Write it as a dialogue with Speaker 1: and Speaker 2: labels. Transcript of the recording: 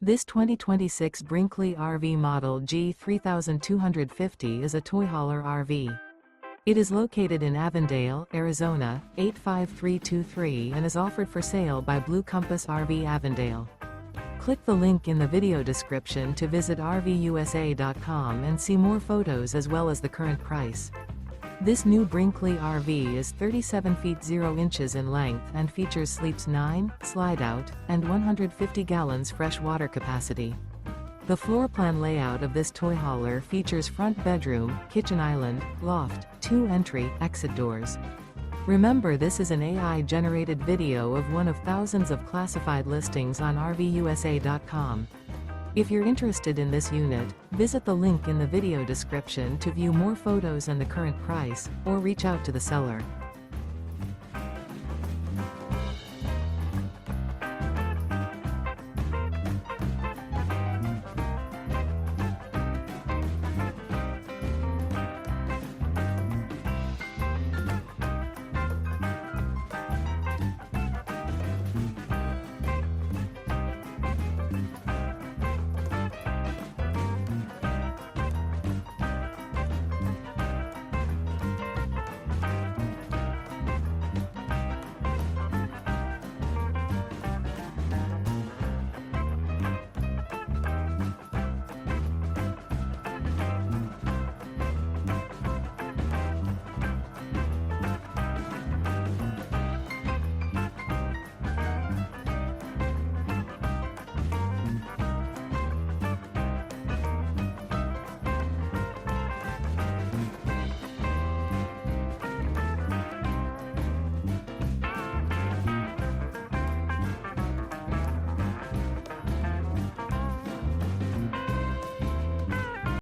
Speaker 1: This 2026 Brinkley RV Model G 3250 is a toy hauler RV. It is located in Avondale, Arizona, 85323 and is offered for sale by Blue Compass RV Avondale. Click the link in the video description to visit RVUSA.com and see more photos as well as the current price. This new Brinkley RV is 37 feet 0 inches in length and features sleeps 9, slide-out, and 150 gallons fresh water capacity. The floor plan layout of this toy hauler features front bedroom, kitchen island, loft, 2 entry/exit doors. Remember, this is an AI-generated video of one of thousands of classified listings on RVUSA.com. If you're interested in this unit, visit the link in the video description to view more photos and the current price, or reach out to the seller.